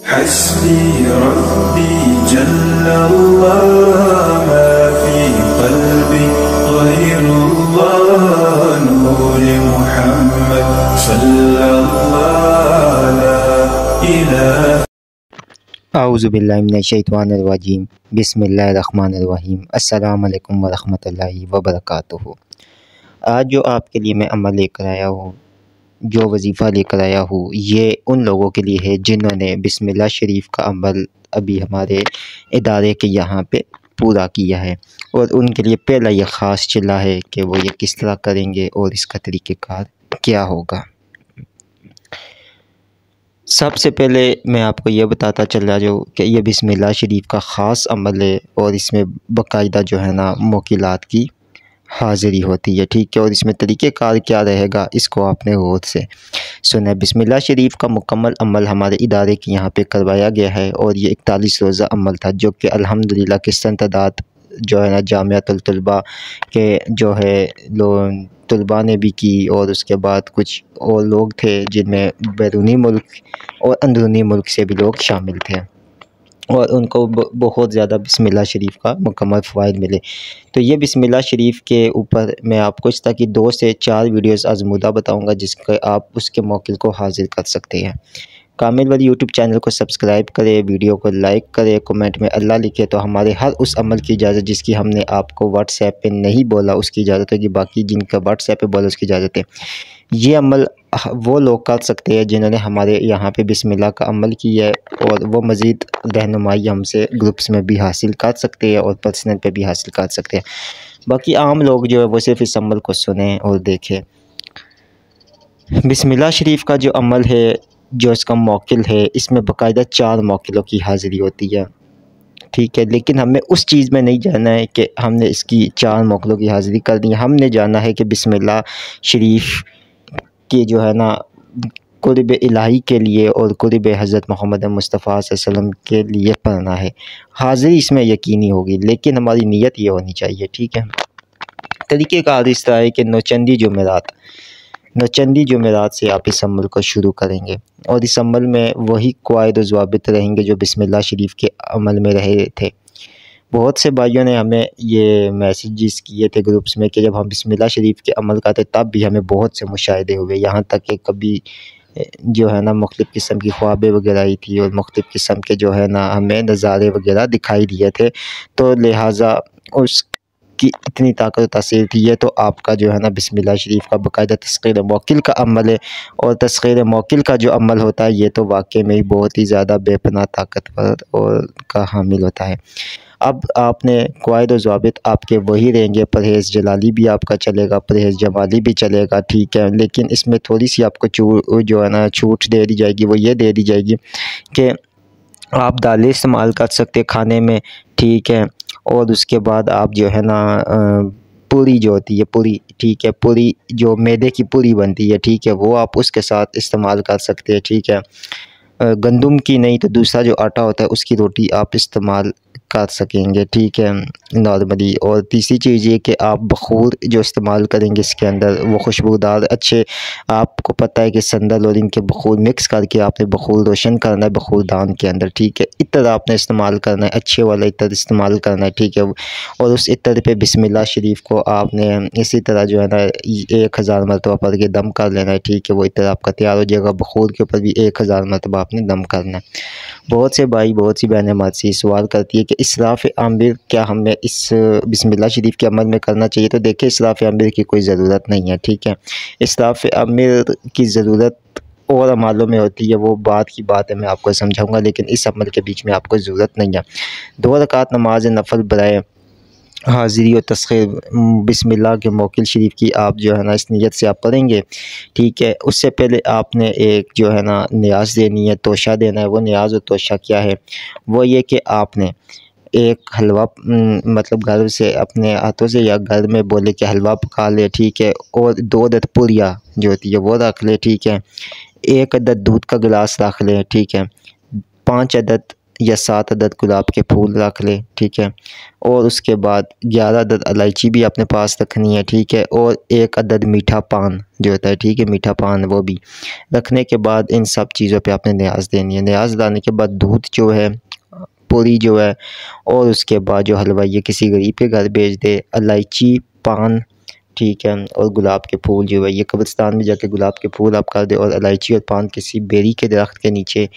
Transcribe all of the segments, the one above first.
हस्बी रब्बी जल्लल्लाह मा फी क़ल्बी ग़ैरुल्लाह नूर मुहम्मद सल्लल्लाहु ला इलाहा। औज़ु बिल्लाहि मिनश शैतानिर रजीम। बिस्मिल्लाहिर रहमानिर रहीम। अस्सलामु अलैकुम व रहमतुल्लाहि व बरकातुहू। आज जो आपके लिए मैं अमल लेकर आया हूँ, जो वजीफ़ा लेकर आया हूँ, ये उन लोगों के लिए है जिन्होंने बिस्मिल्लाह शरीफ का अमल अभी हमारे इदारे के यहाँ पे पूरा किया है, और उनके लिए पहला ये ख़ास चिल्ला है कि वो ये किस तरह करेंगे और इसका तरीक़ेकार क्या होगा। सबसे पहले मैं आपको ये बताता चला जाऊँ कि ये बिस्मिल्लाह शरीफ का ख़ास अमल है, और इसमें बाकायदा जो है ना मोकिलात की हाज़िरी होती है, ठीक है। और इसमें तरीक़ेकार क्या रहेगा, इसको आपने गौर से सुना। बिस्मिल्लाह शरीफ का मुकम्मल अमल हमारे इदारे के यहाँ पे करवाया गया है, और ये 41 रोज़ा अमल था, जो कि अल्हम्दुलिल्लाह किस्सन तादाद जो है ना जामियातुल तलबा के जो है तलबा ने भी की, और उसके बाद कुछ और लोग थे जिनमें बैरूनी मुल्क और अंदरूनी मुल्क से भी लोग शामिल थे, और उनको बहुत ज़्यादा बिस्मिल्लाह शरीफ का मुकम्मल फ़वाइद मिले। तो ये बिस्मिल्लाह शरीफ के ऊपर मैं आपको इस तरह की 2 से 4 वीडियोज़ आज़मूदा बताऊँगा, जिसके आप उसके मौक़िल को हासिल कर सकते हैं। कामिल वली यूट्यूब चैनल को सब्सक्राइब करें, वीडियो को लाइक करें, कमेंट में अल्लाह लिखें, तो हमारे हर उस अमल की इजाज़त जिसकी हमने आपको व्हाट्सएप पे नहीं बोला उसकी इजाज़त है, कि बाकी जिनका व्हाट्सएप पे बोला उसकी इजाज़त है। ये अमल वो लोग कर सकते हैं जिन्होंने हमारे यहाँ पे बिस्मिल्लाह का अमल किया है, और वो मज़ीद रहनुमाई हमसे ग्रुप्स में भी हासिल कर सकते हैं और पर्सनल पे भी हासिल कर सकते हैं। बाकी आम लोग जो है वो सिर्फ़ इस अमल को सुनें और देखें। बिस्मिल्लाह शरीफ का जो अमल है, जो इसका मौक़िल है, इसमें बाकायदा 4 मौक़िलों की हाज़िरी होती है, ठीक है। लेकिन हमें उस चीज़ में नहीं जाना है कि हमने इसकी 4 मौक़िलों की हाज़िरी कर दी। हमने जाना है कि बिस्मिल्लाह शरीफ की जो है ना क़ुर्ब इलाही के लिए और क़ुर्ब हज़रत मोहम्मद मुस्तफ़ा सल्लल्लाहु अलैहि वसल्लम के लिए पढ़ना है। हाज़िरी इसमें यकीनी होगी, लेकिन हमारी नीयत ये होनी चाहिए, ठीक है। तरीक़ेकार इस तरह है कि नौचंदी जुमेरात से आप इस अमल को शुरू करेंगे, और इस अमल में वही क़वाइद व ज़वाबित रहेंगे जो बिस्मिल्लाह शरीफ के अमल में रहे थे। बहुत से भाइयों ने हमें ये मैसेजेस किए थे ग्रुप्स में कि जब हम बिस्मिल्लाह शरीफ के अमल करते तब भी हमें बहुत से मुशाहिदे हुए, यहाँ तक कि कभी जो है ना मुख्तलिफ़ किस्म की ख्वाबें वगैरह आई थी, और मुख्तलिफ़ किस्म के जो है ना हमें नज़ारे वगैरह दिखाई दिए थे। तो लिहाजा उसकी इतनी ताकत तासीर थी। ये तो आपका जो है ना बिस्मिल्लाह शरीफ का बाकायदा तस्ख़ीर मौक़िल का अमल है, और तस्ख़ीर मौक़िल का जो अमल होता है ये तो वाक़ई में ही बहुत ही ज़्यादा बेपनाह ताकतवर और का हामिल होता है। अब आपने क़वाइद व ज़वाबित आपके वही रहेंगे, परहेज़ जलाली भी आपका चलेगा, परहेज़ जमाली भी चलेगा, ठीक है। लेकिन इसमें थोड़ी-सी आपको जो है ना छूट दे दी जाएगी, वो ये दे दी जाएगी कि आप दालें इस्तेमाल कर सकते हैं खाने में, ठीक है। और उसके बाद आप जो है ना पूरी जो होती है पूरी, ठीक है, पूरी जो मैदे की पूरी बनती है, ठीक है, वो आप उसके साथ इस्तेमाल कर सकते हैं, ठीक है। गंदम की नहीं तो दूसरा जो आटा होता है उसकी रोटी आप इस्तेमाल कर सकेंगे, ठीक है, नॉर्मली। और तीसरी चीज़ ये कि आप बख़ूर जो इस्तेमाल करेंगे इसके अंदर वो खुशबूदार अच्छे, आपको पता है कि संदल और इनके बख़ूर मिक्स करके आपने बख़ूर रोशन करना है बख़ूरदान के अंदर, ठीक है। इत्र आपने इस्तेमाल करना है, अच्छे वाला इत्र इस्तेमाल करना है, ठीक है। और उस इत्र पे बिस्मिल्लाह शरीफ को आपने इसी तरह जो है ना 1000 मरतबा पढ़ के दम कर लेना है, ठीक है। वो इत्र आपका तैयार हो जाएगा। बख़ूर के ऊपर भी 1000 मरतबा आपने दम करना है। बहुत से भाई, बहुत सी बहनें मुझसे सवाल करती है कि इसराफ़ आमिर क्या हमें इस बिस्मिल्लाह शरीफ के अमल में करना चाहिए? तो देखिए, इसराफ़ आमिर की कोई ज़रूरत नहीं है, ठीक है। इसराफ़ आमिर की ज़रूरत और अमलों में होती है, वो बात की बात है, मैं आपको समझाऊँगा, लेकिन इस अमल के बीच में आपको ज़रूरत नहीं है। 2 रकात नमाज नफ़ल बराए हाज़िरी और तस्ख़ीर बिस्मिल्लाह के मौक़िल शरीफ की आप जो है ना इस नीयत से आप पढ़ेंगे, ठीक है। उससे पहले आपने एक जो है ना नियाज़ देनी है, तोशा देना है। वो नियाज़ और तोशा क्या है? वो ये कि आपने एक हलवा मतलब घर से अपने हाथों से या घर में बोले कि हलवा पका ले, ठीक है। और 2 अदद पूरियाँ जो होती है वो रख ले, ठीक है। 1 अदद दूध का गिलास रख लें, ठीक है। 5 अदद या 7 अदद गुलाब के फूल रख ले, ठीक है। और उसके बाद 11 अदद इलायची भी अपने पास रखनी है, ठीक है। और 1 अदद मीठा पान जो होता है, ठीक है, मीठा पान वो भी रखने के बाद इन सब चीज़ों पे आपने न्याज देनी है। न्याज डालने के बाद दूध जो है, पूरी जो है, और उसके बाद जो हलवाई किसी गरीब के घर भेज दे, इलायची, पान, ठीक है, और गुलाब के फूल जो है ये कब्रिस्तान में जाके गुलाब के फूल आप कर दे, और इलायची और पान किसी बेरी के दरख्त के नीचे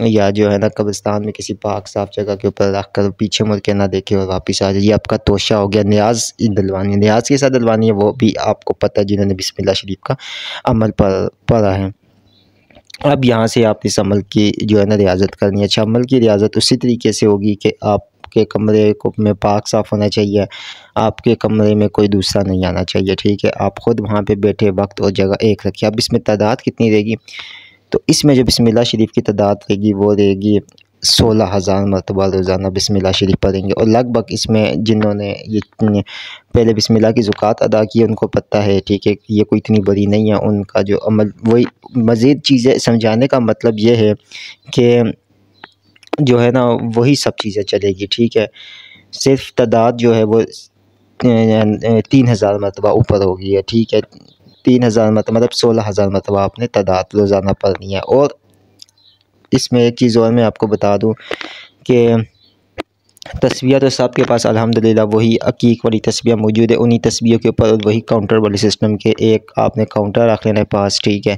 या जो है ना कब्रिस्तान में किसी पाक साफ जगह के ऊपर रख कर पीछे मुड़ के ना देखे और वापस आ जाए। ये आपका तोशा हो गया। न्याज दिलवानी, न्याज के साथ दिलवानी है, वो भी आपको पता है जिन्होंने बिस्मिल्लाह शरीफ का अमल पढ़ा है। अब यहाँ से आप इस अमल की जो है ना रियाज़त करनी है। अच्छा, अमल की रियाज़त उसी तरीके से होगी कि आपके कमरे को में पाक साफ़ होना चाहिए, आपके कमरे में कोई दूसरा नहीं आना चाहिए, ठीक है। आप ख़ुद वहाँ पे बैठे वक्त और जगह एक रखिए। अब इसमें तादाद कितनी रहेगी, तो इसमें जो बिस्मिल्लाह शरीफ की तादाद रहेगी वो रहेगी 16,000 मरतबा रोज़ाना बिस्मिल्लाह शरीफ पढ़ेंगे। और लगभग इसमें जिन्होंने ये पहले बिस्मिल्लाह की ज़कात अदा की है उनको पता है, ठीक है, ये कोई इतनी बड़ी नहीं है। उनका जो अमल, वही मज़ीद चीज़ें समझाने का मतलब ये है कि जो है ना वही सब चीज़ें चलेगी, ठीक है। सिर्फ तादाद जो है वो 3,000 मरतबा ऊपर होगी है, ठीक है। 3,000 मतलब 16,000 मरतबा आपने तादाद रोज़ाना पढ़नी है। और इसमें एक चीज़ और मैं आपको बता दूं कि तस्बीह तो सबके पास अल्हम्दुलिल्लाह वही अकीक वाली तस्बीह मौजूद है। उन्हीं तस्बीहों के ऊपर वही काउंटर वाले सिस्टम के एक आपने काउंटर रख लेना है पास, ठीक है।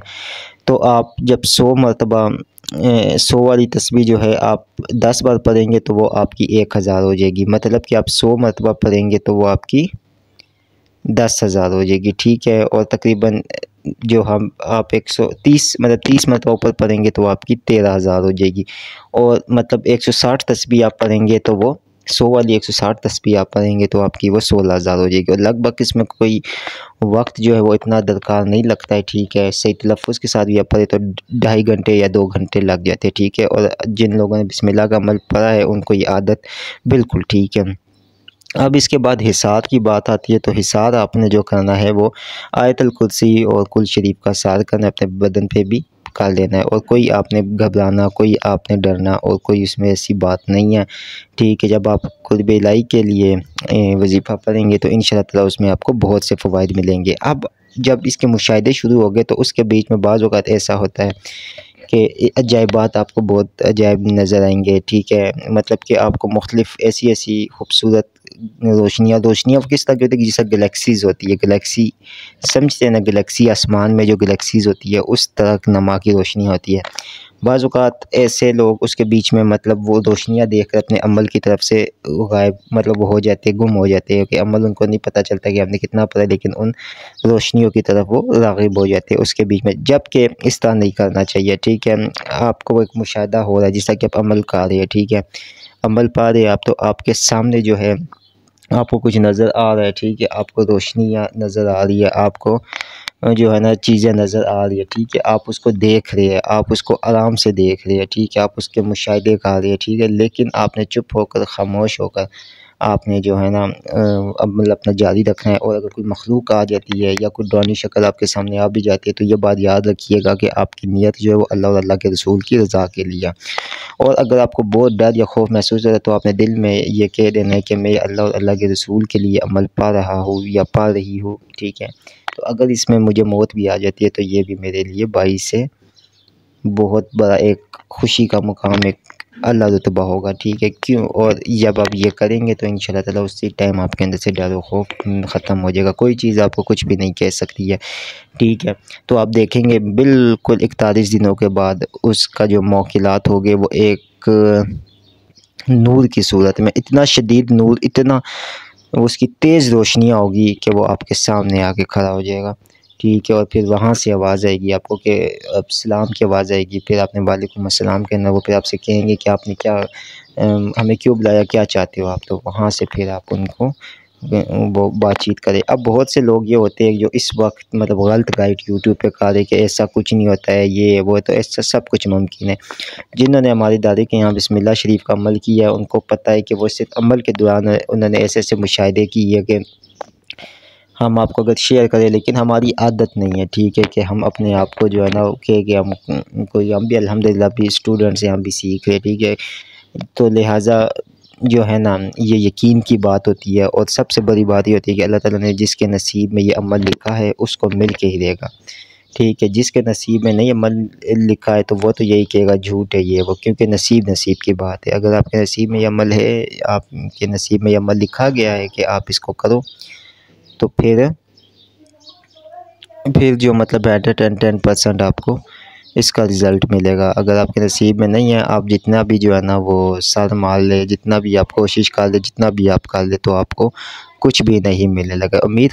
तो आप जब 100 मरतबा 100 वाली तस्बीह जो है आप 10 बार पढ़ेंगे तो वो आपकी 1,000 हो जाएगी। मतलब कि आप 100 मरतबा पढ़ेंगे तो वो आपकी 10,000 हो जाएगी, ठीक है। और तकरीबन जो हम आप 130 मतलब 30 मरतबा ऊपर पढ़ेंगे तो आपकी 13,000 हो जाएगी। और मतलब 160 तस्बीह आप पढ़ेंगे तो वो 100 वाली 160 तस्बीह आप पढ़ेंगे तो आपकी वो 16,000 हो जाएगी। और लगभग इसमें कोई वक्त जो है वो इतना दरकार नहीं लगता है, ठीक है। सही तलफ़्फ़ुज़ के साथ भी आप पढ़े तो 2.5 घंटे या 2 घंटे लग जाते हैं, ठीक है। और जिन लोगों ने बिस्मिल्लाह का अमल पढ़ा है उनको ये आदत बिल्कुल ठीक है। अब इसके बाद हिसार की बात आती है, तो हिसार आपने जो करना है वो आयतुल कुर्सी और कुल शरीफ का सार करना है, अपने बदन पे भी कर लेना है। और कोई आपने घबराना, कोई आपने डरना और कोई इसमें ऐसी बात नहीं है, ठीक है। जब आप कुर्ब इलाही के लिए वजीफ़ा पढ़ेंगे तो इंशाअल्लाह ताला उसमें आपको बहुत से फ़वाइद मिलेंगे। अब जब इसके मुशाहिदे शुरू हो गए तो उसके बीच में बाज़ औक़ात ऐसा होता है कि अजाइबात आपको बहुत अजायब नज़र आएंगे, ठीक है। मतलब कि आपको मुख्तलिफ़ ऐसी खूबसूरत रोशनियाँ किस तरह की होती है, जैसे गैलेक्सीज़ होती है, गैलेक्सी समझते हैं ना, गैलेक्सी आसमान में जो गैलेक्सीज़ होती है उस तरह नमा की रोशनी होती है। बाज़ औक़ात ऐसे लोग उसके बीच में मतलब वो रोशनियाँ देख कर अपने अमल की तरफ से गायब मतलब वो हो जाते हैं, गुम हो जाते हैं, कि अमल उनको नहीं पता चलता कि आपने कितना पढ़ा, लेकिन उन रोशनियों की तरफ वो राग़िब हो जाते हैं उसके बीच में। जबकि इस तरह नहीं करना चाहिए, ठीक है। आपको एक मुशाहिदा हो रहा है जैसा कि आप अमल कर रहे हैं, ठीक है, अमल पा रहे हैं आप, तो आपके सामने जो है आपको कुछ नज़र आ रहा है, ठीक है, आपको रोशनियाँ नज़र आ रही है, आपको जो है ना चीज़ें नज़र आ रही है, ठीक है, आप उसको देख रहे हैं, आप उसको आराम से देख रहे हैं, ठीक है, आप उसके मुशाहिदे कर रहे हैं, ठीक है। लेकिन आपने चुप होकर, खामोश होकर आपने जो है ना अमल अपना जारी रखना है। और अगर कोई मखलूक आ जाती है या कोई डरावनी शक्ल आपके सामने आ भी जाती है तो ये बात याद रखिएगा कि आपकी नीयत जो है वो अल्लाह और अल्लाह के रसूल की रज़ा के लिए। और अगर आपको बहुत डर या खौफ महसूस हो रहा है तो आपने दिल में ये कह देना है कि मैं अल्लाह और अल्लाह के रसूल के लिए अमल पा रहा हूँ या पा रही हूँ, ठीक है। तो अगर इसमें मुझे मौत भी आ जाती है तो ये भी मेरे लिए बाइस से बहुत बड़ा एक खुशी का मुकाम, एक अल्लाह रुतबा होगा, ठीक है। क्यों? और जब आप ये करेंगे तो इंशाअल्लाह ताला उसी टाइम आपके अंदर से डर और खौफ ख़त्म हो जाएगा। कोई चीज़ आपको कुछ भी नहीं कह सकती है, ठीक है। तो आप देखेंगे बिल्कुल 41 दिनों के बाद उसका जो मौकिलात होंगे वो एक नूर की सूरत में, इतना शदीद नूर, इतना उसकी तेज़ रोशनियाँ होगी कि वो आपके सामने आके खड़ा हो जाएगा, ठीक है। और फिर वहाँ से आवाज़ आएगी आपको कि अब सलाम की आवाज़ आएगी, फिर आपने वालेकुम अस्सलाम कहना, वो फिर आपसे कहेंगे कि आपने क्या हमें क्यों बुलाया, क्या चाहते हो आप। तो वहाँ से फिर आप उनको वो बातचीत करें। अब बहुत से लोग ये होते हैं जो इस वक्त मतलब गलत गाइड यूट्यूब पे कर रहे कि ऐसा कुछ नहीं होता है, ये वो, तो ऐसा सब कुछ मुमकिन है। जिन्होंने हमारी दादी के यहाँ बिस्मिल्लाह शरीफ का अमल किया है उनको पता है कि वो सिर्फ अमल के दौरान उन्होंने ऐसे मुशाहिदे किए कि हम आपको अगर शेयर करें, लेकिन हमारी आदत नहीं है, ठीक है, कि हम अपने आप को जो है ना कि हम भी अल्हम्दुलिल्लाह भी स्टूडेंट्स हैं, हम भी सीख रहे, ठीक है। तो लिहाजा जो है ना, ये यकीन की बात होती है। और सबसे बड़ी बात ये होती है कि अल्लाह ताला ने जिसके नसीब में ये अमल लिखा है उसको मिल के ही देगा, ठीक है। जिसके नसीब में नहीं अमल लिखा है तो वो तो यही कहेगा झूठ है ये वो, क्योंकि नसीब नसीब की बात है। अगर आपके नसीब में ये अमल है, आपके नसीब में ये अमल लिखा गया है कि आप इसको करो, तो फिर जो मतलब 10% आपको इसका रिज़ल्ट मिलेगा। अगर आपके नसीब में नहीं है, आप जितना भी जो है ना वो सर मार ले, जितना भी आप कोशिश कर ले, जितना भी आप कर ले, तो आपको कुछ भी नहीं मिलने लगा। उम्मीद